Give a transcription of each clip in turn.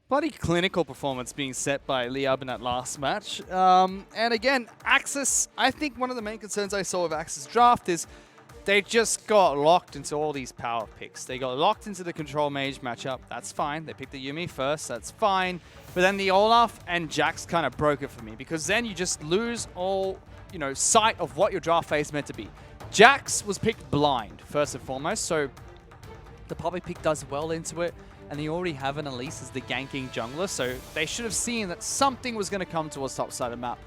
Bloody clinical performance being set by LYB in that last match. And again, Axis, I think one of the main concerns I saw with Axis draft is they just got locked into all these power picks. They got locked into the control mage matchup. That's fine. They picked the Yuumi first. That's fine. But then the Olaf and Jax kind of broke it for me because then you just lose all, sight of what your draft phase is meant to be. Jax was picked blind, first and foremost, so the public pick does well into it. And they already have an Elise as the ganking jungler, so they should have seen that something was going to come towards top side of the map,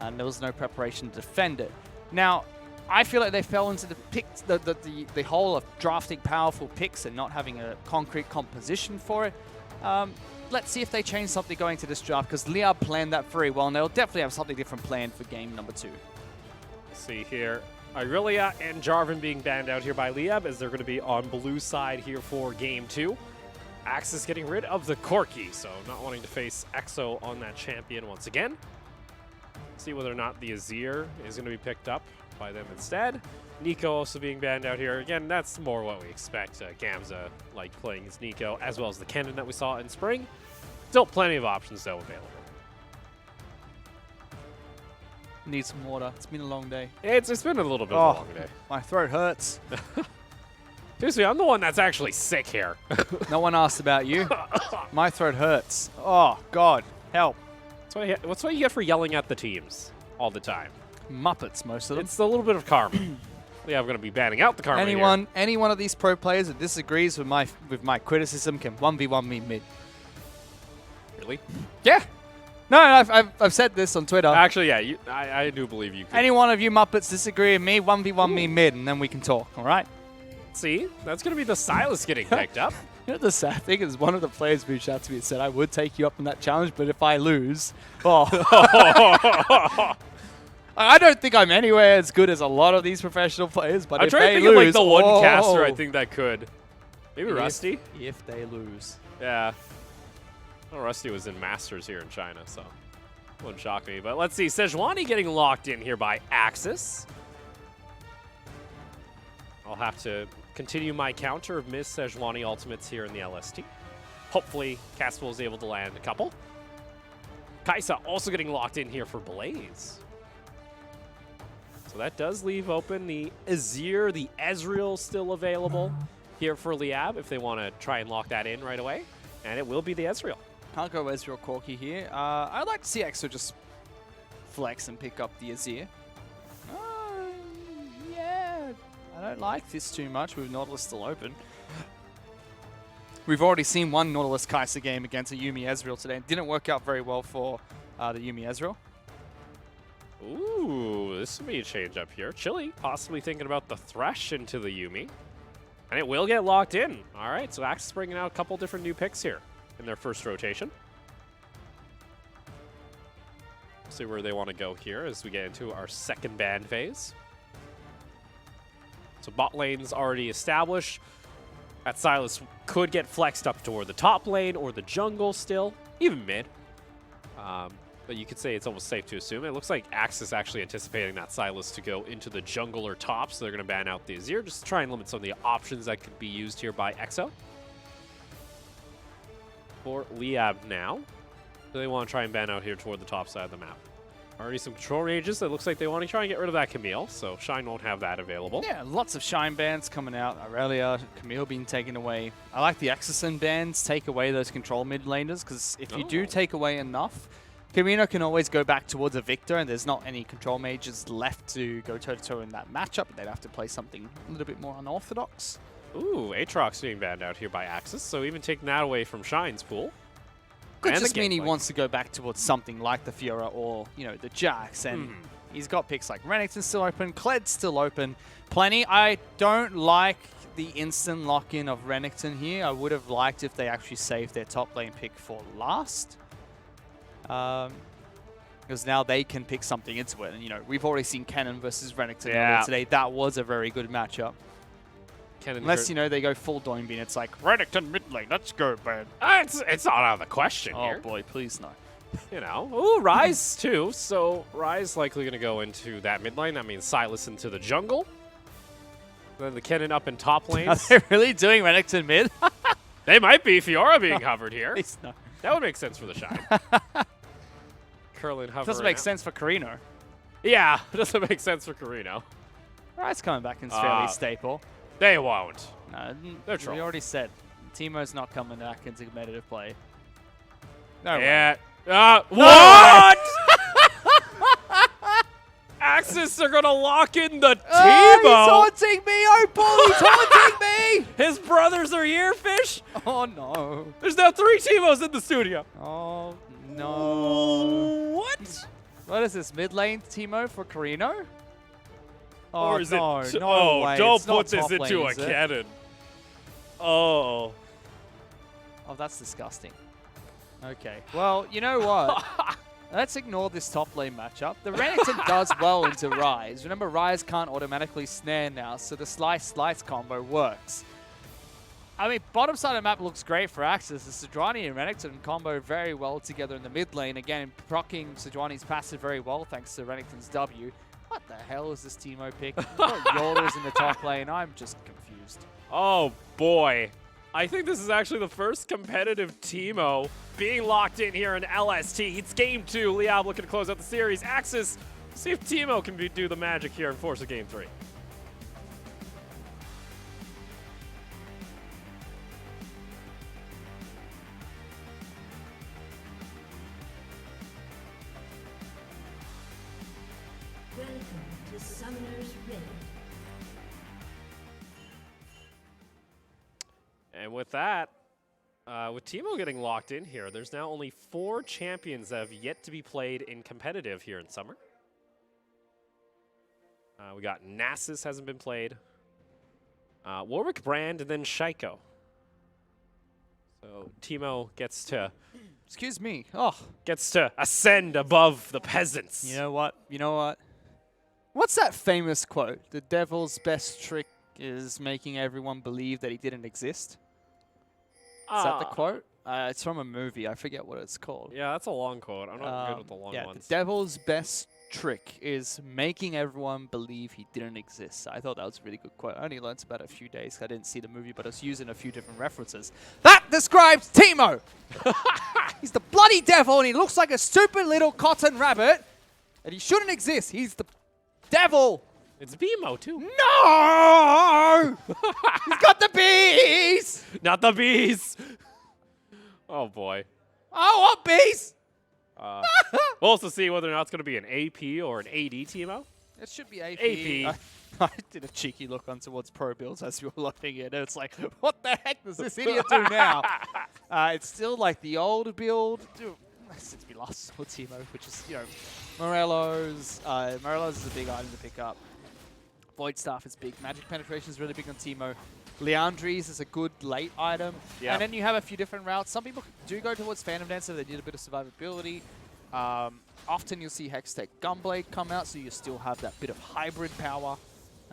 and there was no preparation to defend it. Now, I feel like they fell into the hole of drafting powerful picks and not having a concrete composition for it. Let's see if they change something going to this draft, because LYB planned that very well, and they'll definitely have something different planned for game number 2. See here, Irelia and Jarvan being banned out here by LYB, as they're going to be on blue side here for game 2. Axis getting rid of the Corki, so not wanting to face EXO on that champion once again. See whether or not the Azir is going to be picked up by them instead. Nico also being banned out here. Again, that's more what we expect. Gamza like playing as Nico, as well as the Kennen that we saw in spring. Still plenty of options, though, available. Need some water. It's been a long day. It's been a little bit of a long day. My throat hurts. Seriously, I'm the one that's actually sick here. No one asked about you. My throat hurts. Oh, God. Help. That's what you get for yelling at the teams all the time. Muppets, most of them. It's a little bit of karma. Yeah, I'm going to be banning out the karma Any one of these pro players that disagrees with my criticism can 1v1 me mid. Really? Yeah. No, I've said this on Twitter. Actually, yeah, I do believe you could. Any one of you Muppets disagree with me, 1v1 me mid, and then we can talk, all right? See, that's going to be the Silas getting picked up. You know, the sad thing is one of the players reached out to me and said, I would take you up on that challenge, but if I lose, I don't think I'm anywhere as good as a lot of these professional players, but I'm if trying to they think lose, of like the one caster I think that could. Maybe Rusty? If they lose. Yeah. Well, Rusty was in Masters here in China, so wouldn't shock me. But let's see, Sejuani getting locked in here by Axis. I'll have to continue my counter of Miss Sejuani ultimates here in the LST. Hopefully, Castle is able to land a couple. Kaisa also getting locked in here for Blaze. So that does leave open the Azir, the Ezreal still available here for LYB if they want to try and lock that in right away. And it will be the Ezreal. Can't go Ezreal Corki here. I'd like to see EXO just flex and pick up the Azir. Yeah. I don't like this too much with Nautilus still open. We've already seen one Nautilus Kai'Sa game against a Yuumi Ezreal today. It didn't work out very well for the Yuumi Ezreal. Ooh, this would be a change up here. Chili possibly thinking about the Thresh into the Yuumi. And it will get locked in. All right, so Axis bringing out a couple different new picks here in their first rotation. See where they want to go here as we get into our second ban phase. So bot lane's already established. That Silas could get flexed up toward the top lane or the jungle still, even mid. But you could say it's almost safe to assume. It looks like Axis actually anticipating that Silas to go into the jungle or top, so they're going to ban out the Azir just to try and limit some of the options that could be used here by EXO. For LYB now, do they want to try and ban out here toward the top side of the map? Already some control ranges. It looks like they want to try and get rid of that Camille, so Shine won't have that available. Yeah, lots of Shine bans coming out. Aurelia, Camille being taken away. I like the Exorcism bans take away those control mid laners, because if you do take away enough, Camino can always go back towards a Victor, and there's not any control mages left to go toe-to-toe in that matchup. They'd have to play something a little bit more unorthodox. Ooh, Aatrox being banned out here by Axis, so even taking that away from Shine's pool. Could just mean he wants to go back towards something like the Fiora or, the Jax, and he's got picks like Renekton still open, Kled's still open, plenty. I don't like the instant lock-in of Renekton here. I would have liked if they actually saved their top lane pick for last. Because now they can pick something into it. And, we've already seen Kennen versus Renekton earlier today. That was a very good matchup. Unless, they go full Doinbean. It's like, Renekton mid lane, let's go, man. It's not out of the question here. Oh, boy, please no. Ooh, Ryze too. So Ryze likely going to go into that mid lane. That means Silas into the jungle. Then the Kennen up in top lanes. Are they really doing Renekton mid? They might be Fiora being hovered here. Please no. That would make sense for the Shine. Curling hover. Doesn't make sense for Carino. Yeah, it doesn't make sense for Carino. Riot's coming back and it's fairly staple. They won't. No, They're we trolling. already said Teemo's not coming back into competitive play. No way. Yeah. What? Axis are gonna lock in the Teemo. Oh, he's haunting me, Opal! He's haunting me! His brothers are here, Fish. Oh no. There's now 3 Teemos in the studio. Oh no. What? What is this, mid lane Teemo for Carino? Oh Or is no, it? no way. Don't It's not put this top into lane, a is it? cannon. Oh. Oh, that's disgusting. Okay, well, you know what? Let's ignore this top lane matchup. The Renekton does well into Ryze. Remember, Ryze can't automatically snare now, so the slice combo works. I mean, bottom side of the map looks great for Axis. The Sejuani and Renekton combo very well together in the mid lane. Again, proccing Sejuani's passive very well thanks to Renekton's W. What the hell is this Teemo pick? Yordles in the top lane. I'm just confused. Oh boy. I think this is actually the first competitive Teemo being locked in here in LST. It's game 2. LYB looking to close out the series. Axis, see if Teemo can do the magic here and force a game 3. Welcome to Summoner's Rift. And with that, with Teemo getting locked in here, there's now only 4 champions that have yet to be played in competitive here in summer. We got Nasus hasn't been played. Warwick Brand and then Shaiko. So Teemo gets to Excuse me. Oh, ascend above the peasants. you know what? You know what? What's that famous quote? The devil's best trick is making everyone believe that he didn't exist. Is that the quote? It's from a movie. I forget what it's called. Yeah, that's a long quote. I'm not good with the long yeah, ones. the devil's best trick is making everyone believe he didn't exist. I thought that was a really good quote. I only learned about it a few days. I didn't see the movie, but I was using a few different references. That describes Teemo! He's the bloody devil, and he looks like a stupid little cotton rabbit, and he shouldn't exist. He's the devil! It's BMO too. No! He's got the bees! Not the bees. Oh boy. I want bees! We'll also see whether or not it's going to be an AP or an AD Teemo. It should be AP. AP. I did a cheeky look on towards pro builds as we were looking in. It's like, what the heck does this idiot do now? It's still like the old build. Dude, since we last saw Teemo, which is, you know, Morello's. Morello's is a big item to pick up. Void Staff is big. Magic Penetration is really big on Teemo. Leandries is a good late item. Yeah. And then you have a few different routes. Some people do go towards Phantom Dancer. They need a bit of survivability. Often you'll see Hextech Gunblade come out, so you still have that bit of hybrid power.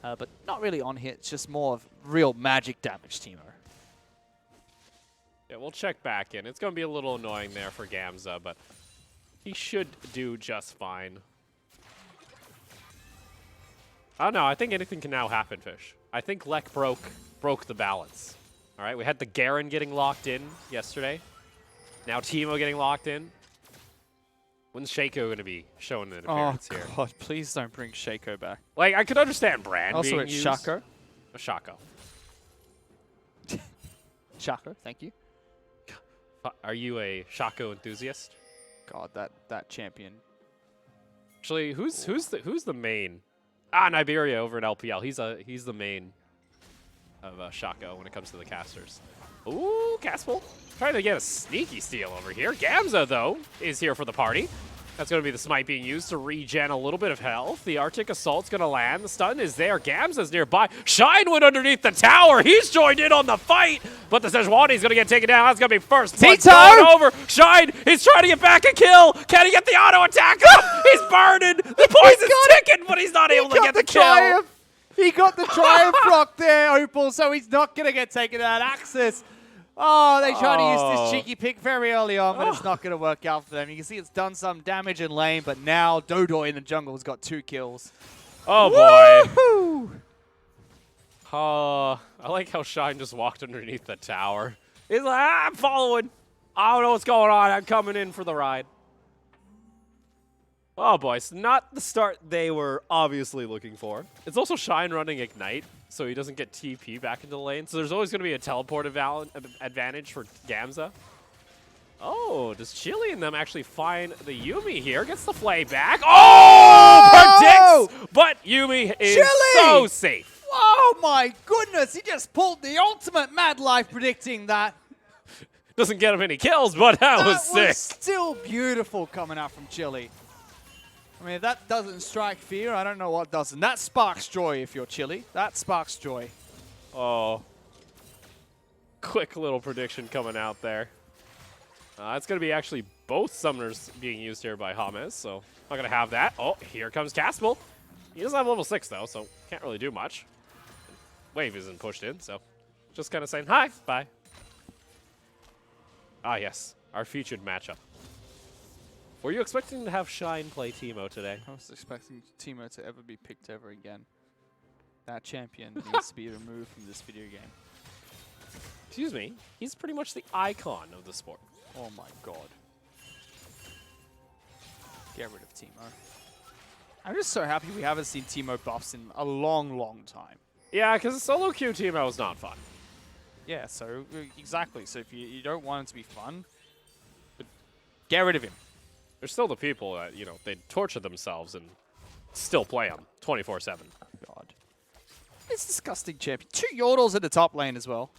But not really on hit. It's just more of real magic damage, Teemo. Yeah, we'll check back in. It's going to be a little annoying there for Gamza, but he should do just fine. I don't know. I think anything can now happen, Fish. I think Lek broke the balance. All right, we had the Garen getting locked in yesterday. Now Teemo getting locked in. When's Shaco going to be showing an appearance here? Oh, God. Please don't bring Shaco back. Like, I could understand Brand Also, being it's used. Shaco. Oh, Shaco. Shaco, thank you. Are you a Shaco enthusiast? God, that champion. Actually, who's the main? Ah, Niberia over at LPL. He's the main of Shaco when it comes to the casters. Ooh, Caspel trying to get a sneaky steal over here. Gamza, though, is here for the party. That's going to be the smite being used to regen a little bit of health. The Arctic Assault's going to land. The stun is there. Gamza's nearby. Shine went underneath the tower. He's joined in on the fight, but the Sejuani's going to get taken down. That's going to be first blood going over. Shine is trying to get back a kill. Can he get the auto attack up? He's burning. The poison's ticking, but he's not able to get the kill. He got the triumph rock there, Opal, so he's not going to get taken out. Axis. Oh, they tried to use this cheeky pick very early on, but it's not going to work out for them. You can see it's done some damage in lane, but now Dodoy in the jungle has got 2 kills. Oh, boy. Woo-hoo! I like how Shine just walked underneath the tower. He's like, I'm following. I don't know what's going on. I'm coming in for the ride. Oh, boy. It's not the start they were obviously looking for. It's also Shine running Ignite, so he doesn't get TP back into the lane. So there's always going to be a teleport advantage for Gamza. Oh, does Chili and them actually find the Yuumi here? Gets the flay back. Oh! Predicts! But Yuumi is so safe. Oh, my goodness. He just pulled the ultimate Mad Life predicting that. Doesn't get him any kills, but that was sick. That was still beautiful coming out from Chili. I mean, if that doesn't strike fear, I don't know what doesn't. That sparks joy if you're Chili. That sparks joy. Oh. Quick little prediction coming out there. It's going to be actually both summoners being used here by James, so not going to have that. Oh, here comes Caspel. He doesn't have level 6, though, so can't really do much. Wave isn't pushed in, so just kind of saying hi, bye. Ah, yes, our featured matchup. Were you expecting to have Shine play Teemo today? I was expecting Teemo to ever be picked ever again. That champion needs to be removed from this video game. Excuse me, he's pretty much the icon of the sport. Oh my god. Get rid of Teemo. I'm just so happy we haven't seen Teemo buffs in a long, long time. Yeah, because solo queue Teemo is not fun. Yeah, so exactly. So if you don't want it to be fun, but get rid of him. There's still the people that, you know, they torture themselves and still play him 24/7. God. It's disgusting champion. 2 Yordles at the top lane as well.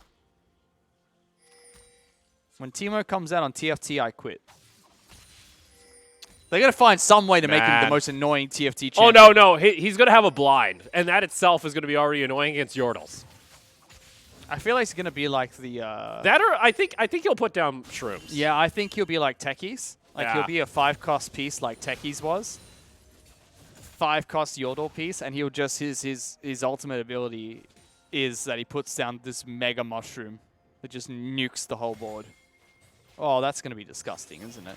When Teemo comes out on TFT, I quit. They're going to find some way to make him the most annoying TFT champion. Oh, no. He's going to have a blind, and that itself is going to be already annoying against Yordles. I feel like he's going to be like the... That or I think he'll put down Shrooms. Yeah, I think he'll be like Techies. Like, Yeah. he'll be a 5-cost piece like Techies was. 5-cost Yordle piece, and he'll just... His ultimate ability is that he puts down this mega mushroom that just nukes the whole board. Oh, that's going to be disgusting, isn't it?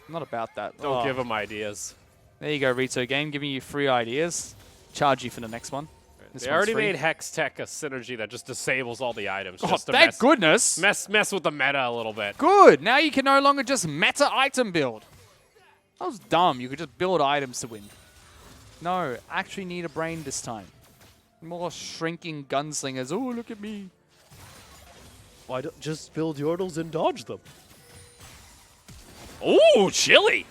I'm not about that. Don't give him ideas. There you go, Rito Game, giving you free ideas. Charge you for the next one. They already made Hex Tech a synergy that just disables all the items. Oh, just to thank goodness. Mess with the meta a little bit. Good. Now you can no longer just meta item build. That was dumb. You could just build items to win. No, actually need a brain this time. More shrinking gunslingers. Oh, look at me. Why don't just build Yordles and dodge them? Ooh, Chili!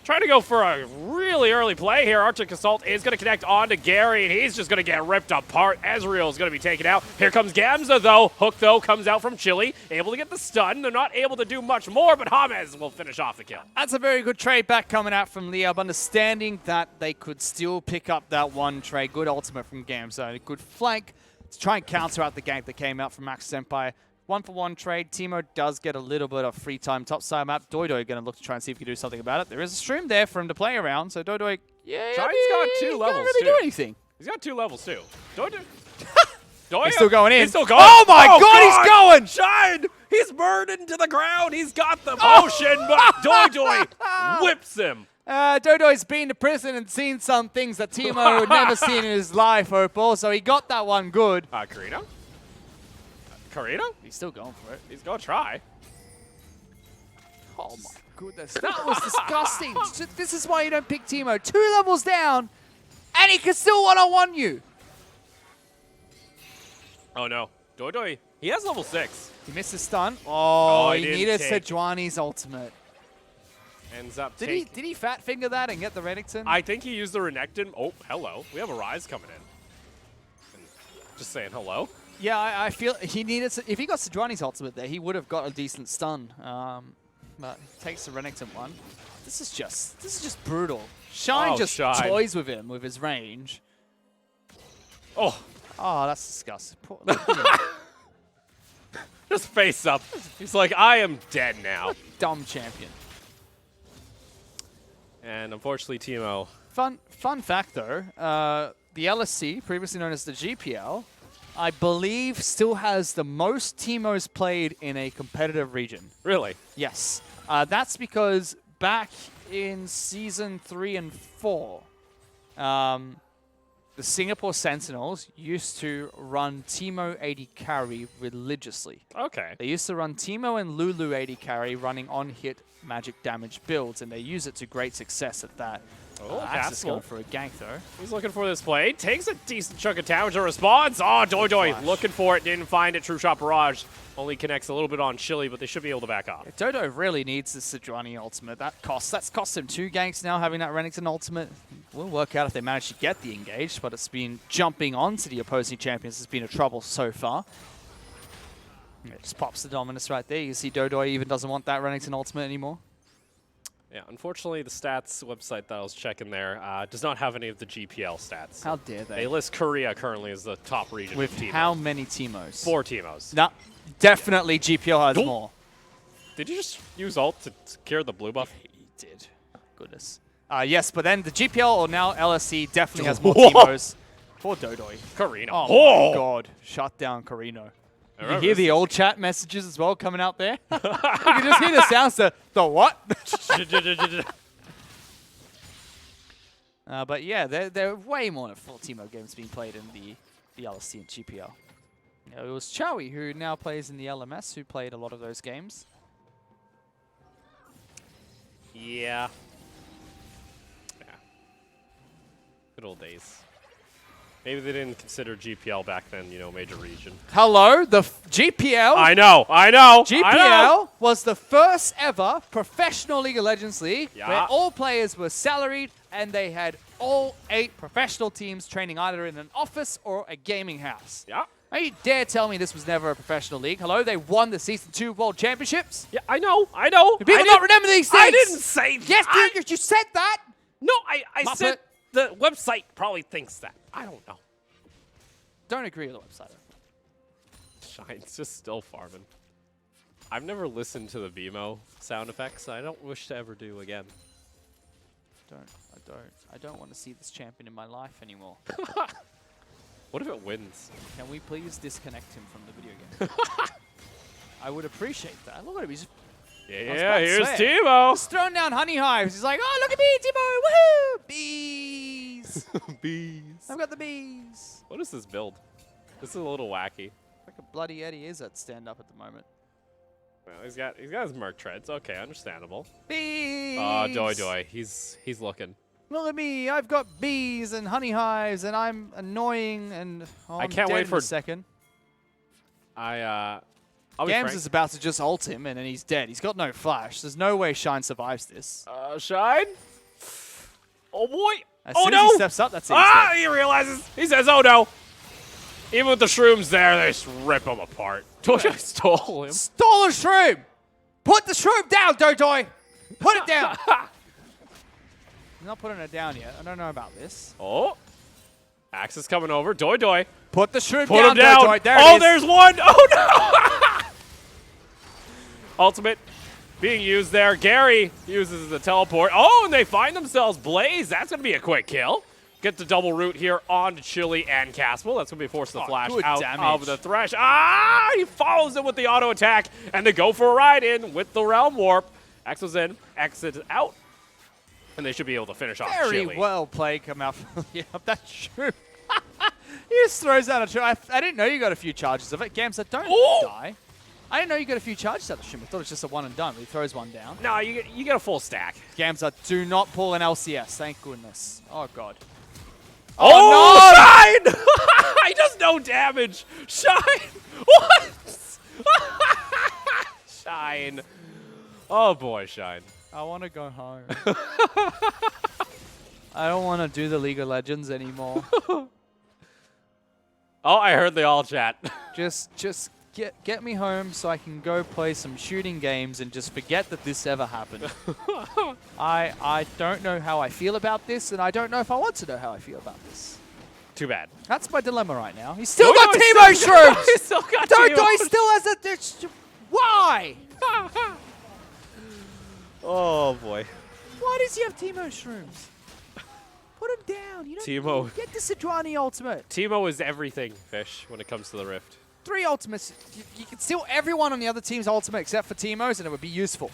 Trying to go for a really early play here. Arctic Assault is going to connect onto Gary, and he's just going to get ripped apart. Ezreal is going to be taken out. Here comes Gamza, though. Hook, though, comes out from Chili. Able to get the stun. They're not able to do much more, but James will finish off the kill. That's a very good trade back coming out from LYB, understanding that they could still pick up that one trade. Good ultimate from Gamza. A good flank to try and counter out the gank that came out from Max Empire. 1-for-1 trade. Teemo does get a little bit of free time topside map. Doidoi going to look to try and see if he can do something about it. There is a stream there for him to play around, so Doidoi, yeah, Shine's got 2 levels, can't really too. do anything. He's got 2 levels, too. He's still going in. He's still going. Oh my God, he's going! Shine! He's burned into the ground. He's got the motion, but Doidoi whips him. Dodoi's been to prison and seen some things that Teemo had never seen in his life, Opal, so he got that one good. Carino? Carino? He's still going for it. He's going to try. Oh my goodness, that was disgusting. This is why you don't pick Teemo. 2 levels down, and he can still one-on-one you. Oh no, Doidoi, he has level 6. He missed his stun. Oh, he didn't needed take. Sejuani's ultimate. Ends up Did he fat finger that and get the Renekton? I think he used the Renekton. Oh, hello. We have a Rise coming in. And just saying hello. Yeah, I feel he needed... If he got Sejuani's ultimate there, he would have got a decent stun. But he takes the Renekton one. This is just brutal. Shine just toys with him with his range. Oh, that's disgusting. just face up. He's like, I am dead now. Dumb champion. And unfortunately, Teemo. Fun fact though, the LST, previously known as the GPL, I believe still has the most Teemos played in a competitive region. Really? Yes. That's because back in Season 3 and 4, the the Singapore Sentinels used to run Teemo AD carry religiously. Okay. They used to run Teemo and Lulu AD carry running on-hit magic damage builds, and they use it to great success at that. Oh, Axis Castle. going for a gank, though. He's looking for this play. Takes a decent chunk of damage and responds. Oh, Doidoi Flash. looking for it. Didn't find it. True Shot Barrage only connects a little bit on Chili, but they should be able to back off. Dodo really needs the Sejuani ultimate. That's cost him 2 ganks now, having that Renekton ultimate. We'll work out if they manage to get the engage, but it's been jumping onto the opposing champions has been a trouble so far. It just pops the Dominus right there. You see Dodo even doesn't want that Renekton ultimate anymore. Yeah, unfortunately, the stats website that I was checking there does not have any of the GPL stats. How dare they? They list Korea currently as the top region With of Teemo. how many Teemos? 4 Teemos. Nah, definitely GPL has Nope. more. Did you just use ult to secure the blue buff? He did. Goodness. Yes, but then the GPL or now LST definitely has more Whoa. Teemos. Poor Dodoi. Carino. Oh my god. Shut down Carino. You remember hear this. the old chat messages as well coming out there? You can just hear the sounds, the what? But yeah, there are way more than 4 Teemo games being played in the LST and GPL. You know, it was Chowie, who now plays in the LMS, who played a lot of those games. Yeah. Good old days. Maybe they didn't consider GPL back then, you know, major region. Hello, the GPL. I know. GPL was the first ever professional League of Legends league where all players were salaried and they had all 8 professional teams training either in an office or a gaming house. Yeah. Don't you dare tell me this was never a professional league. Hello, they won the Season 2 World Championships. Yeah, I know. Do people not remember these things? I didn't say Yes, that. dude, you said that. No, I Muppet. said the website probably thinks that. I don't know. Don't agree with the website. Shine's just still farming. I've never listened to the BMO sound effects. I don't wish to ever do again. I don't want to see this champion in my life anymore. What if it wins? Can we please disconnect him from the video game? I would appreciate that. Look at him. He's just Yeah, here's swear. Teemo. He's throwing down honey hives. He's like, oh, look at me, Timo. Woohoo! Bees. Bees. I've got the bees. What is this build? This is a little wacky. Like a bloody Eddie is at stand up at the moment. Well, he's got his merc treads. Okay, understandable. Bees. Doi. He's looking. Look at me. I've got bees and honey hives, and I'm annoying, and I I'm can't dead wait in for a second. I'll be Gams frank. is about to just ult him, and then he's dead. He's got no flash. There's no way Shine survives this. Shine. Oh boy. As Oh soon no. as he steps up, that's it. he's Ah, dead. he realizes. He says, "Oh no." Even with the shrooms there, they just rip him apart. Dojo stole him. Stole a shroom! Put the shroom down, Dodoi! Put it down! He's not putting it down yet. I don't know about this. Oh. Axe is coming over. Doi. Put the shroom Put down, him down. Dodoi. There it Oh, is. there's one. Oh no. Ultimate being used there. Gary uses the teleport. Oh, and they find themselves Blaze. That's going to be a quick kill. Get the double root here on to Chili and Caspel. That's going to be forced to flash good out damage. of the Thresh. Ah, he follows it with the auto attack, and they go for a ride in with the Realm Warp. X was in, exit out, and they should be able to finish off Very Chili. well played, come out from that shroom. He just throws out a shroom. I didn't know you got a few charges of it. Gam said, don't Ooh. die. I didn't know you got a few charges out of the shroom. I thought it was just a one and done, but he throws one down. No, you get a full stack. Gamza, do not pull an LCS. Thank goodness. Oh, God. Oh, no! Shine! He does no damage. Shine! What? Shine. Oh, boy, Shine. I want to go home. I don't want to do the League of Legends anymore. Oh, I heard they all chat. just get me home so I can go play some shooting games and just forget that this ever happened. I don't know how I feel about this, and I don't know if I want to know how I feel about this. Too bad. That's my dilemma right now. He's still No, got no, Teemo he's still- shrooms! He's still got Don't Teemo. he still has a... Why? Oh, boy. Why does he have Teemo shrooms? Put him down. You don't Teemo. get the Sejuani ultimate. Teemo is everything, Fish, when it comes to the Rift. 3 ultimates. You can steal everyone on the other team's ultimate except for Teemo's, and it would be useful.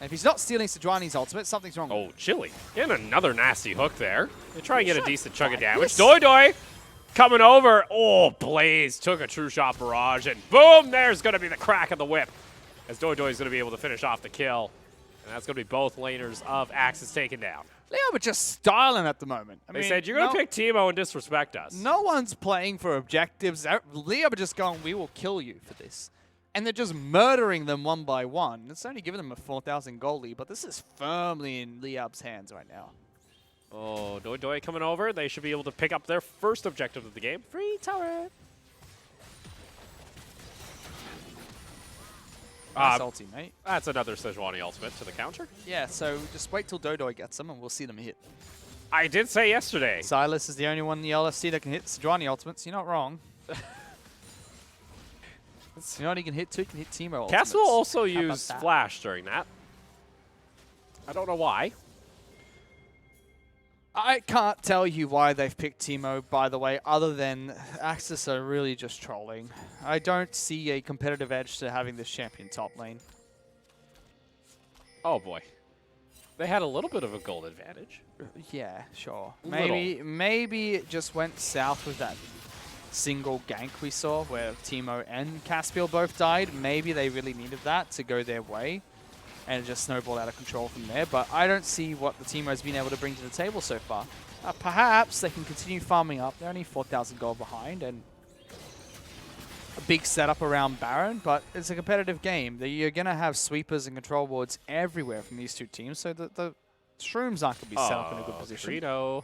And if he's not stealing Sejuani's ultimate, something's wrong. Oh, Chili. Getting another nasty hook there. They try and get a decent chunk of damage. Yes. Doi coming over. Oh, Blaze took a true shot barrage, and boom, there's going to be the crack of the whip. As Doi is going to be able to finish off the kill. And that's going to be both laners of Axis taken down. LYB are just styling at the moment. They said, you're going to pick Teemo and disrespect us. No one's playing for objectives. LYB are just going, we will kill you for this. And they're just murdering them one by one. It's only giving them a 4,000 gold lead, but this is firmly in LYB's hands right now. Oh, Doi coming over. They should be able to pick up their first objective of the game. Free turret. Nice ulti, mate. That's another Sejuani ultimate to the counter. Yeah, so just wait till Doi gets them and we'll see them hit. I did say yesterday. Silas is the only one in the LST that can hit Sejuani ultimates. You're not wrong. You know what he can hit too? He can hit Teemo ultimates. Cass will also How about use that? Flash during that. I don't know why. I can't tell you why they've picked Teemo, by the way, other than Axis are really just trolling. I don't see a competitive edge to having this champion top lane. Oh boy. They had a little bit of a gold advantage. Yeah, sure. Little. Maybe it just went south with that single gank we saw where Teemo and Caspiel both died. Maybe they really needed that to go their way. And it just snowballed out of control from there. But I don't see what the Teemo's been able to bring to the table so far. Perhaps they can continue farming up. They're only 4,000 gold behind and a big setup around Baron, but it's a competitive game. You're going to have sweepers and control wards everywhere from these two teams, so the Shrooms aren't going to be set up in a good position. Frito.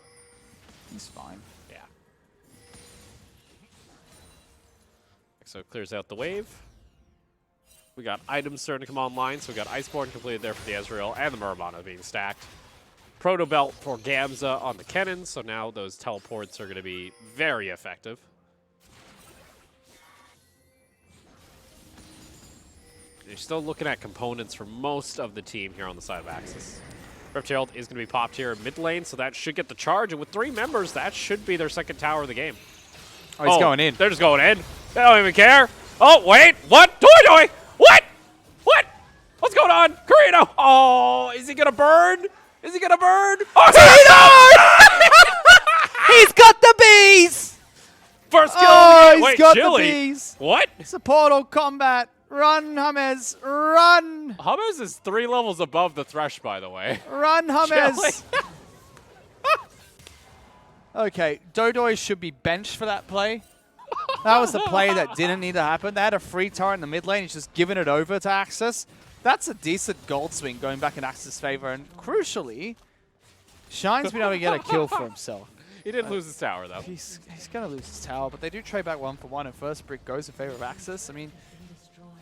He's fine. Yeah. So it clears out the wave. We got items starting to come online, so we got Iceborne completed there for the Ezreal, and the Muramana being stacked. Proto Belt for Gamza on the Kennen, so now those teleports are going to be very effective. You're still looking at components for most of the team here on the side of Axis. Riftherald is going to be popped here in mid lane, so that should get the charge, and with 3 members, that should be their second tower of the game. Oh, he's going in. They're just going in. They don't even care. Oh, wait, what? Doi! What? What? What's going on? Carino! Oh, is he going to burn? Is he going to burn? Oh, He's got the bees! First kill. Oh, he's Wait, got Chili. the bees. What? It's a portal combat. Run, James. Run. Hummus is 3 levels above the Thresh, by the way. Run, Chili. James. Okay, Doi should be benched for that play. That was the play that didn't need to happen. They had a free turret in the mid lane. He's just given it over to Axis. That's a decent gold swing going back in Axis' favor. And crucially, Shine's been able to get a kill for himself. He didn't lose his tower, though. He's going to lose his tower, but they do trade back 1-for-1, and first brick goes in favor of Axis. I mean,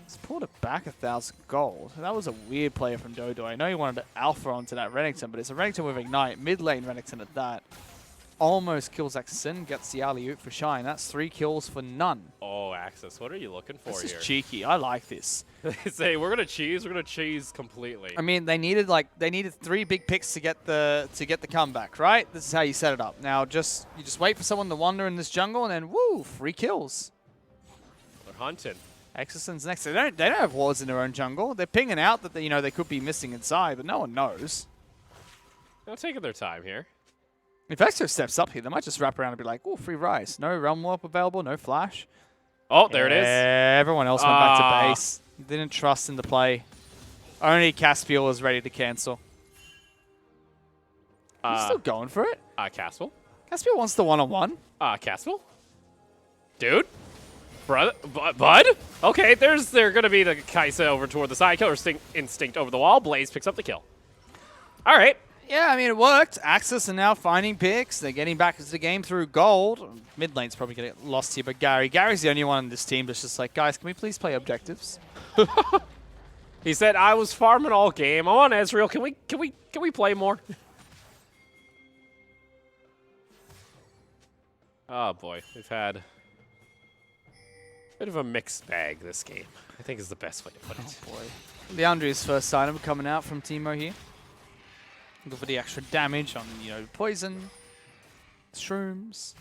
he's pulled it back 1,000 gold. That was a weird play from Doi. I know he wanted to alpha onto that Renekton, but it's a Renekton with Ignite, mid lane Renekton at that. Almost kills Axis, gets the alley-oop for Shine. That's 3 kills for none. Oh, Axis, what are you looking for This here? is cheeky. I like this. They say we're gonna cheese completely. I mean, they needed 3 big picks to get the comeback, right? This is how you set it up. Now, you just wait for someone to wander in this jungle, and then woo, 3 kills. They're hunting. Exison's next. They don't have wards in their own jungle. They're pinging out that they could be missing inside, but no one knows. They're taking their time here. If Exo steps up here, they might just wrap around and be like, "Oh, free Rise. No Realm Warp available. No Flash." Oh, there it is. Everyone else went back to base. Didn't trust in the play. Only Caspiel was ready to cancel. He's still going for it. Caspiel. Caspiel wants the one-on-one. Caspiel? Dude? Brother? Bud? Okay, they're going to be the Kaisa over toward the side. Killer Instinct over the wall. Blaze picks up the kill. All right. Yeah, I mean, it worked. Axis are now finding picks. They're getting back into the game through gold. Mid lane's probably going to get lost here, but Gary's the only one in this team that's just like, guys, can we please play objectives? He said, I was farming all game. I'm on Ezreal. Can we play more? Oh, boy. We've had a bit of a mixed bag this game, I think is the best way to put it. Oh, boy. Leandri's first item coming out from Teemo here. Looking for the extra damage on, poison, shrooms.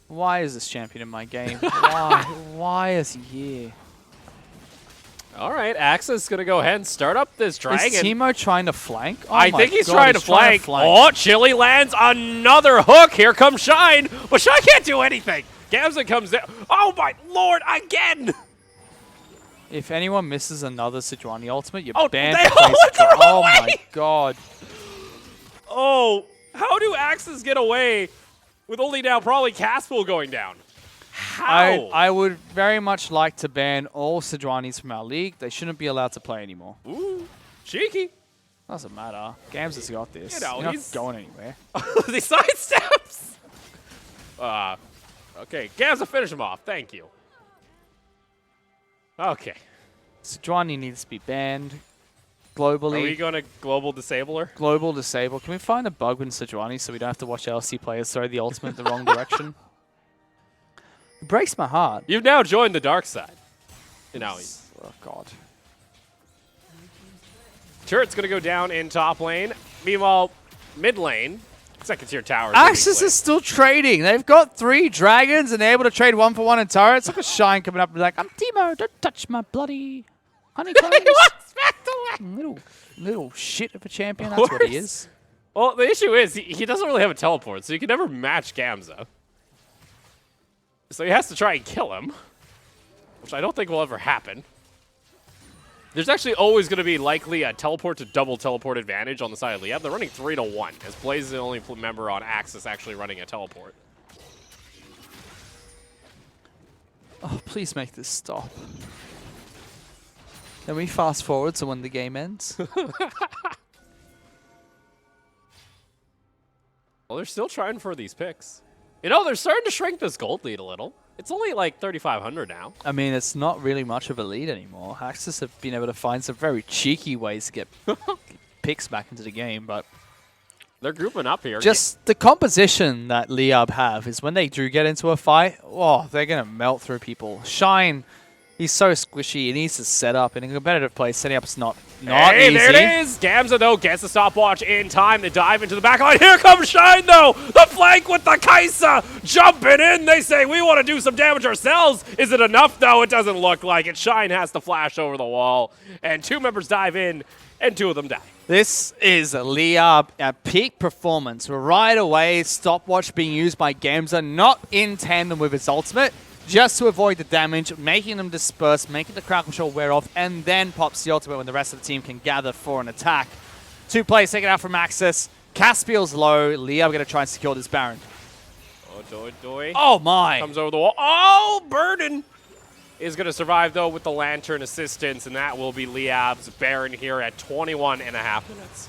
Why is this champion in my game? Why? Why is he here? All right, Axis is going to go ahead and start up this dragon. Is Teemo trying to flank? Oh I my think he's God, trying to flank. Oh, Chili lands another hook. Here comes Shine. But Shine can't do anything. Gamza comes in. Oh, my Lord, again. If anyone misses another Sejuani ultimate, you're Oh, banned they from playing all got Sejuani. Oh away! my God. Oh, how do Axis get away with only now probably Caspel going down? How? I would very much like to ban all Sejuanis from our league. They shouldn't be allowed to play anymore. Ooh, cheeky. Doesn't matter. Gams has got this. You know, You're he's not going anywhere. The sidesteps. Okay, Gamza, finish him off. Thank you. Okay. Sejuani needs to be banned globally. Are we going to global disabler? Global disable. Can we find a bug in Sejuani so we don't have to watch LST players throw the ultimate the wrong direction? It breaks my heart. You've now joined the dark side. You know, Oh, God. turret's going to go down in top lane. Meanwhile, mid lane, second tier tower. Axis is still trading. They've got 3 dragons and they're able to trade 1-for-1 in turrets. Look at Shine coming up and be like, I'm Teemo, don't touch my bloody honeycombs. little shit of a champion. That's what he is. Well, the issue is he doesn't really have a teleport, so you can never match Gamza. So he has to try and kill him, which I don't think will ever happen. There's actually always going to be likely a teleport to double teleport advantage on the side of LYB. They're running 3-1, as Blaze is the only member on Axis actually running a teleport. Oh, please make this stop. Can we fast forward to when the game ends? Well, they're still trying for these picks. You know, they're starting to shrink this gold lead a little. It's only like 3,500 now. I mean, it's not really much of a lead anymore. Axis have been able to find some very cheeky ways to get picks back into the game, but They're grouping up here. just the composition that LYB have is when they do get into a fight, oh, they're going to melt through people. Shine, he's so squishy. He needs to set up. In a competitive play, setting up is not Hey, easy. there it is! Gamza, though, gets the stopwatch in time to dive into the back line. Here comes Shine, though! The flank with the Kaisa! Jumping in! They say, we want to do some damage ourselves! Is it enough, though? It doesn't look like it. Shine has to flash over the wall, and 2 members dive in, and 2 of them die. This is LYB at peak performance. Right away, stopwatch being used by Gamza, not in tandem with his ultimate, just to avoid the damage, making them disperse, making the crowd control wear off, and then pops the ultimate when the rest of the team can gather for an attack. 2 plays taken out from Axis. Caspiel's low. LYB going to try and secure this Baron. Oh, doi. Oh my! Comes over the wall. Oh, Burden is going to survive, though, with the Lantern assistance, and that will be LYB's Baron here at 21.5 minutes.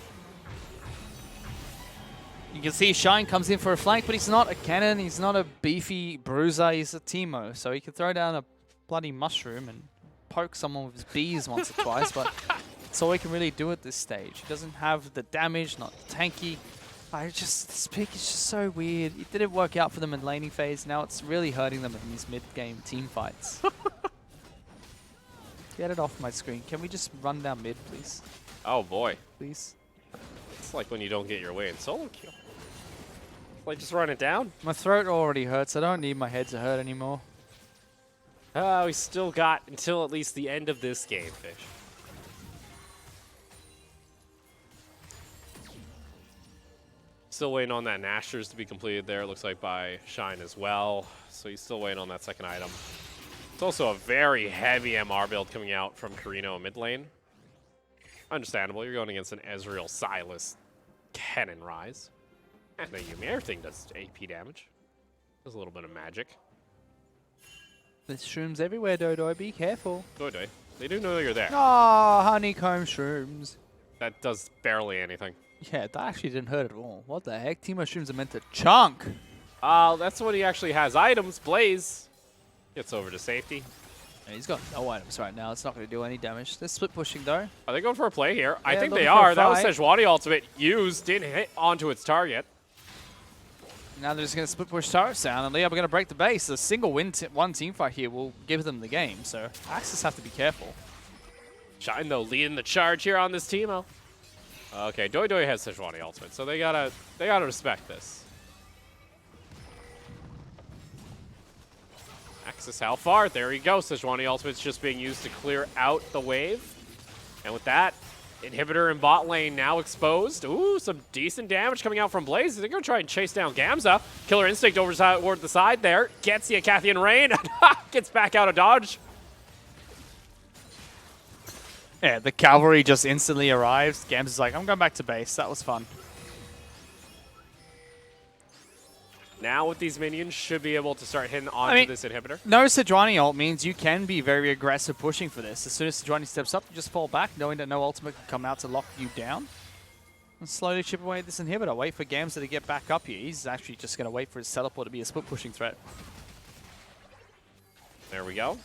You can see Shine comes in for a flank, but he's not a cannon. He's not a beefy bruiser. He's a Teemo, so he can throw down a bloody mushroom and poke someone with his bees once or twice, but that's all he can really do at this stage. He doesn't have the damage, not tanky. This pick is just so weird. It didn't work out for them in laning phase. Now it's really hurting them in these mid-game team fights. Get it off my screen. Can we just run down mid, please? Oh, boy. Please. It's like when you don't get your way in solo kill. Like, just run it down. My throat already hurts. I don't need my head to hurt anymore. We still got until at least the end of this game, Fish. Still waiting on that Nashers to be completed there, it looks like by Shine as well. So he's still waiting on that second item. It's also a very heavy MR build coming out from Carino in mid lane. Understandable, you're going against an Ezreal, Silas, Cannon Rise. And the Ymir thing does AP damage. There's a little bit of magic. There's shrooms everywhere, Dodo. Be careful. Doi. They do know you're there. Ah, honeycomb shrooms. That does barely anything. Yeah, that actually didn't hurt at all. What the heck? Teemo shrooms are meant to chunk. That's when he actually has items. Blaze gets over to safety. Yeah, he's got no items right now. It's not going to do any damage. They're split pushing, though. Are they going for a play here? I Yeah, think looking they for a are. That was fight. Sejuani ultimate used. Didn't hit onto its target. Now they're just going to split push turrets down, and LYB are going to break the base. A single win, one team fight here will give them the game, so Axis have to be careful. Shine, though, leading the charge here on this team. Okay, Doi has Sejuani ultimate, so they gotta respect this. Axis, how far? There you go. Sejuani Ultimate's just being used to clear out the wave. And with that, inhibitor in bot lane now exposed. Ooh, some decent damage coming out from Blaze. They're going to try and chase down Gamza. Killer Instinct over toward the side there. Gets the Acathian Rain. Gets back out of dodge. Yeah, the cavalry just instantly arrives. Gams is like, I'm going back to base. That was fun. Now with these minions, should be able to start hitting onto this inhibitor. No Sejuani ult means you can be very aggressive pushing for this. As soon as Sejuani steps up, you just fall back, knowing that no ultimate can come out to lock you down. And slowly chip away at this inhibitor. Wait for Gamza to get back up here. He's actually just going to wait for his teleport to be a split pushing threat. There we go.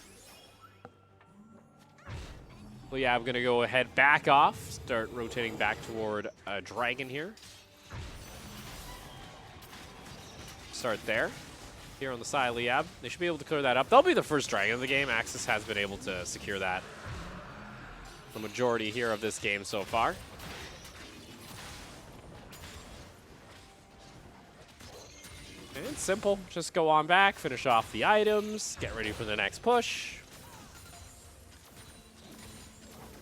Well, yeah, I'm going to go ahead, back off, start rotating back toward Dragon here. Start there. Here on the side, LYB. They should be able to clear that up. They'll be the first Dragon of the game. Axis has been able to secure that. The majority here of this game so far. And it's simple. Just go on back, finish off the items, get ready for the next push.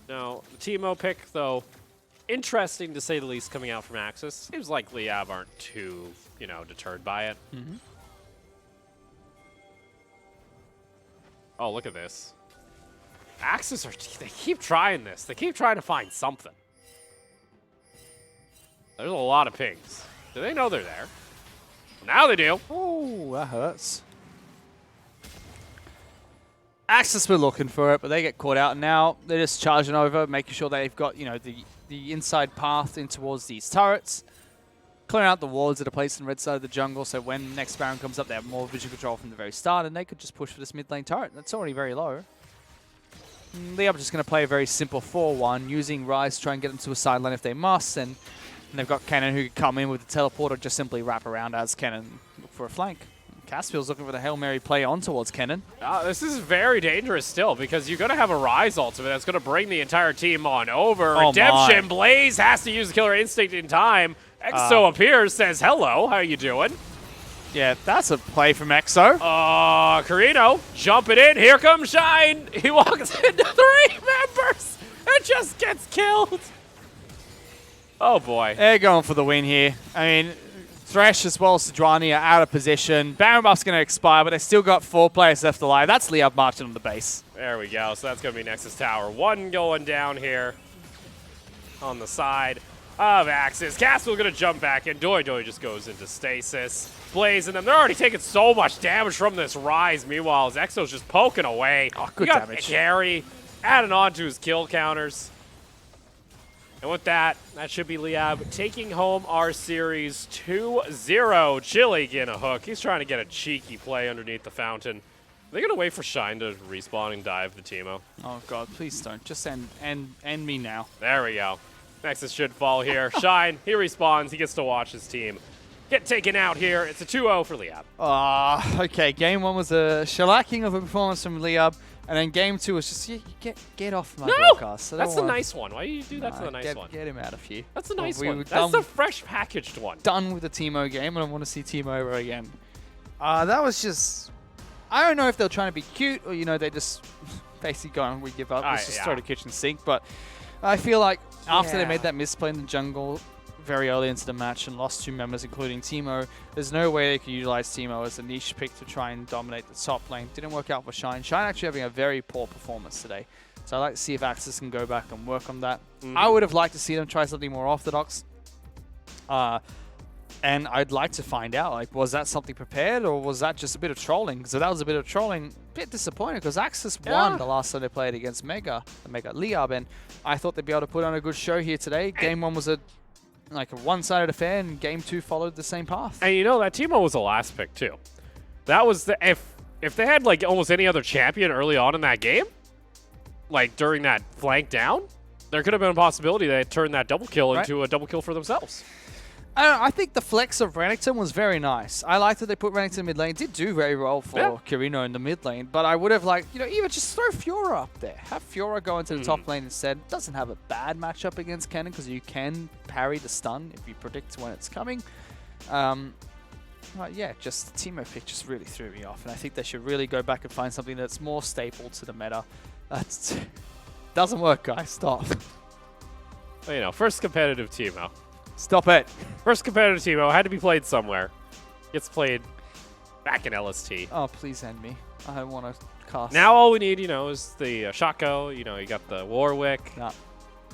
Now, the Teemo pick, though, interesting to say the least coming out from Axis. Seems like LYB aren't too, deterred by it. Mm-hmm. Oh, look at this. Axis they keep trying this. They keep trying to find something. There's a lot of pings. Do they know they're there? Now they do. Oh, that hurts. Axis were looking for it, but they get caught out. Now they're just charging over, making sure they've got, the inside path in towards these turrets. Clearing out the wards that are placed on the red side of the jungle, so when next Baron comes up, they have more vision control from the very start, and they could just push for this mid lane turret. That's already very low. LYB just going to play a very simple 4-1, using Ryze to try and get them to a side lane if they must, and they've got Kennen who can come in with the teleport or just simply wrap around as Kennen look for a flank. Caspill's looking for the Hail Mary play on towards Kennen. This is very dangerous still, because you're going to have a Ryze ultimate that's going to bring the entire team on over. Oh Redemption, my. Blaze has to use the Killer Instinct in time. Exo appears, says, hello, how you doing? Yeah, that's a play from Exo. Carino, jumping in, here comes Shine. He walks into 3 members and just gets killed. Oh boy. They're going for the win here. I mean, Thresh as well as Sejuani are out of position. Baron buff's going to expire, but they still got 4 players left alive. That's LYB marching on the base. There we go. So that's going to be Nexus Tower. 1 going down here on the side of Axis. Caspill going to jump back in. Doi just goes into stasis. Blaze and them. They're already taking so much damage from this Ryze. Meanwhile, as Exo's just poking away. Oh, good you got damage. Gary adding on to his kill counters. And with that, that should be LYB taking home our series 2-0. Chili getting a hook. He's trying to get a cheeky play underneath the fountain. Are they going to wait for Shine to respawn and dive the Teemo? Oh, God, please don't. Just end me now. There we go. Nexus should fall here. Shine, he respawns. He gets to watch his team get taken out here. It's a 2-0 for LYB. Okay, game 1 was a shellacking of a performance from LYB. And then game 2 was just, you get off my broadcast. That's the nice one. Why do you do that to the nice one? Get him out of here. That's the nice We one. were That's the fresh packaged one. done with the Teemo game, and I want to see Teemo over again. That was just... I don't know if they're trying to be cute, or, they just basically going, we give up. Let's just throw the kitchen sink. But I feel like after they made that misplay in the jungle very early into the match and lost 2 members, including Teemo, there's no way they could utilize Teemo as a niche pick to try and dominate the top lane. Didn't work out for Shine. Shine actually having a very poor performance today. So I'd like to see if Axis can go back and work on that. I would have liked to see them try something more orthodox. And I'd like to find out, like, was that something prepared or was that just a bit of trolling? So that was a bit of trolling. A bit disappointed because Axis won the last time they played against Mega LYB, and I thought they'd be able to put on a good show here today. Game 1 was a one-sided affair, and game 2 followed the same path. And that Teemo was the last pick too. That was the if they had like almost any other champion early on in that game, like during that flank down, there could have been a possibility they turned that double kill into a double kill for themselves. I think the flex of Renekton was very nice. I liked that they put Renekton mid lane. Did do very well for Carino in the mid lane, but I would have liked, even just throw Fiora up there. Have Fiora go into the top lane instead. Doesn't have a bad matchup against Kennen because you can parry the stun if you predict when it's coming. Yeah, just the Teemo pick just really threw me off, and I think they should really go back and find something that's more staple to the meta. That doesn't work, guys. Stop. Well, you know, first competitive Teemo. Stop it. First competitive Teemo had to be played somewhere. Gets played back in LST. Oh, please end me. I don't want to cast. Now all we need, you know, is the Shako. You know, you got the Warwick. Nah.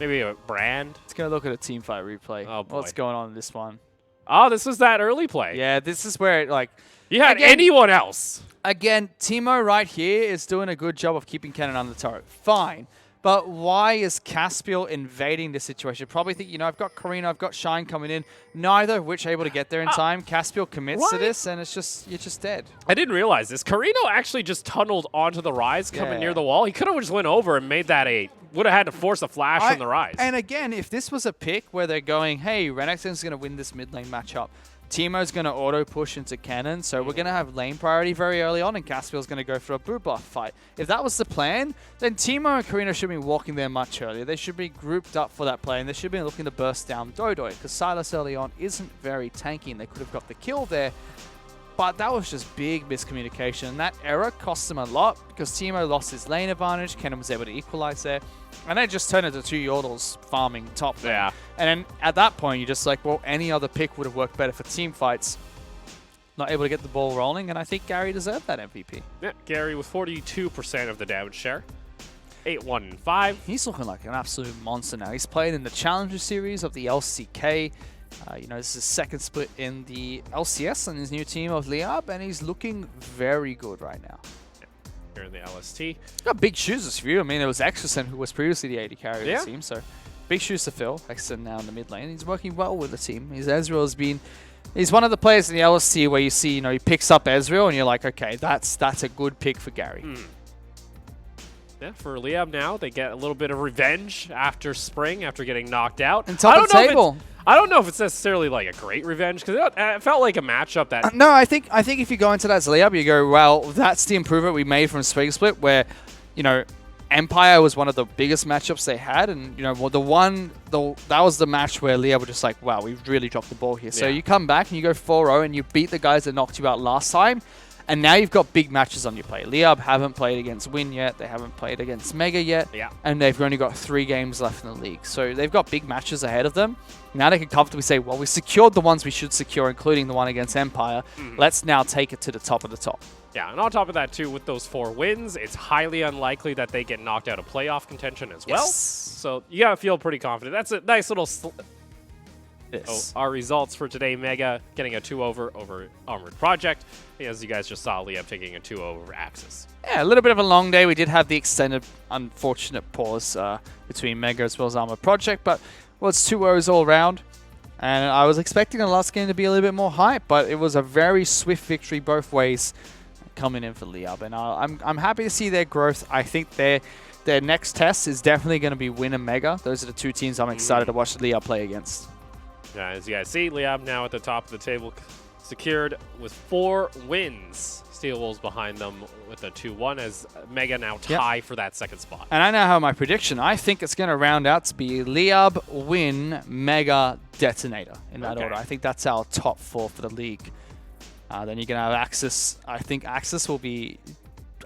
Maybe a Brand. Let's go look at a team fight replay. Oh, boy. What's going on in this one? Oh, this was that early play. Yeah, this is where it, like... You had again, anyone else. Again, Teemo right here is doing a good job of keeping Cannon on the turret. Fine. But why is Caspiel invading the situation? Probably think, you know, I've got Karina, I've got Shine coming in. Neither of which able to get there in time. Caspiel commits to this, and it's just, you're just dead. I didn't realize this. Carino actually just tunneled onto the rise coming near the wall. He could have just went over and made that a... Would have had to force a flash from the rise. And again, if this was a pick where they're going, hey, Renekton's going to win this mid lane matchup. Teemo's going to auto-push into Cannon, so we're going to have lane priority very early on, and Caspiel's going to go for a boot buff fight. If that was the plan, then Teemo and Karina should be walking there much earlier. They should be grouped up for that play, and they should be looking to burst down Dodoy, because Silas early on isn't very tanky, and they could have got the kill there. But that was just big miscommunication, and that error cost them a lot, because Teemo lost his lane advantage, Cannon was able to equalize there, and they just turned into two Yordles farming top lane. Yeah. And then at that point, you're just like, well, any other pick would have worked better for team fights. Not able to get the ball rolling, and I think Gary deserved that MVP. Yeah, Gary with 42% of the damage share. 8-1-5. He's looking like an absolute monster now. He's played in the Challenger Series of the LCK. You know, this is his second split in the LCS on his new team of LYB, and he's looking very good right now. Here in the LST. He's got big shoes this year. I mean, it was Exerson who was previously the AD carry of the team, so big shoes to fill. Exerson now in the mid lane. He's working well with the team. Ezreal has been... He's one of the players in the LST where you see, you know, he picks up Ezreal, and you're like, okay, that's a good pick for Gary. Yeah, for LYB now, they get a little bit of revenge after spring, after getting knocked out. And top of the table. I don't know if it's necessarily like a great revenge, because it felt like a matchup that... No, I think if you go into that as LYB, you go, well, that's the improvement we made from Spring Split, where, you know, Empire was one of the biggest matchups they had, and, you know, well, that was the match where LYB were just like, wow, we've really dropped the ball here. So you come back and you go 4-0 and you beat the guys that knocked you out last time, and now you've got big matches on your plate. LYB haven't played against Win yet. They haven't played against Mega yet. Yeah. And they've only got 3 games left in the league. So they've got big matches ahead of them. Now they can comfortably say, well, we secured the ones we should secure, including the one against Empire. Let's now take it to the top of the top. Yeah, and on top of that, too, with those 4 wins, it's highly unlikely that they get knocked out of playoff contention as well. So you got to feel pretty confident. That's a nice little... our results for today, Mega getting a 2-over over Armored Project. As you guys just saw, LYB taking a 2-0 over Axis. Yeah, a little bit of a long day. We did have the extended, unfortunate pause between Mega as well as Armored Project, but well, it's 2-0s all around. And I was expecting the last game to be a little bit more hype, but it was a very swift victory both ways coming in for LYB. And I'm happy to see their growth. I think their next test is definitely going to be Win and Mega. Those are the 2 teams I'm excited to watch LYB play against. Yeah, as you guys see, LYB now at the top of the table, secured with 4 wins. Steel Wolves behind them with a 2-1 as Mega now tie for that second spot. And I now have my prediction. I think it's going to round out to be LYB, Win, Mega, Detonator in that order. I think that's our top 4 for the league. Then you're going to have Axis. I think Axis will be...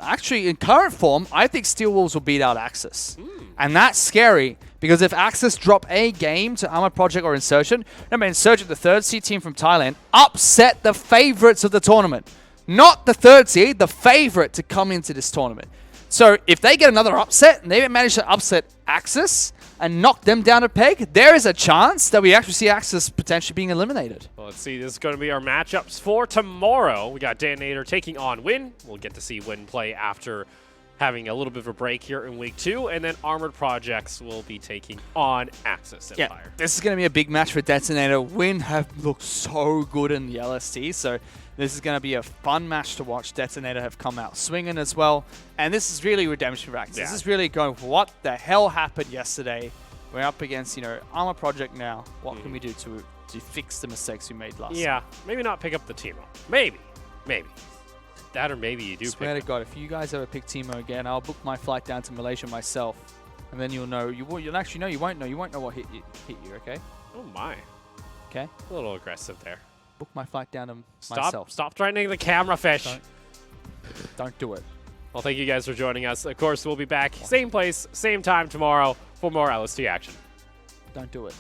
Actually, in current form, I think Steel Wolves will beat out Axis. And that's scary, because if Axis drop a game to Armored Project or Insurgent, remember, Insurgent, the 3rd seed team from Thailand, upset the favorites of the tournament. Not the 3rd seed, the favorite to come into this tournament. So if they get another upset, and they manage to upset Axis and knock them down a peg, there is a chance that we actually see Axis potentially being eliminated. Well, let's see. This is going to be our matchups for tomorrow. We got Detonator taking on Win. We'll get to see Win play after having a little bit of a break here in week 2, and then Armored Projects will be taking on Axis Empire. This is going to be a big match for Detonator. Win have looked so good in the LST, so this is going to be a fun match to watch. Detonator have come out swinging as well, and this is really redemption for Axis. This is really going, what the hell happened yesterday? We're up against, you know, Armored Project now. What can we do to fix the mistakes we made last time? Maybe not pick up the Teemo. Maybe. That or maybe you do Swear to God, if you guys ever pick Teemo again, I'll book my flight down to Malaysia myself, and then you'll know. You'll actually know. You won't know. You won't know what hit you. Okay? Oh my. Okay. A little aggressive there. book my flight down to Stop, myself. stop threatening the camera, fish. Don't do it. Well, thank you guys for joining us. Of course, we'll be back same place, same time tomorrow for more LST action. Don't do it.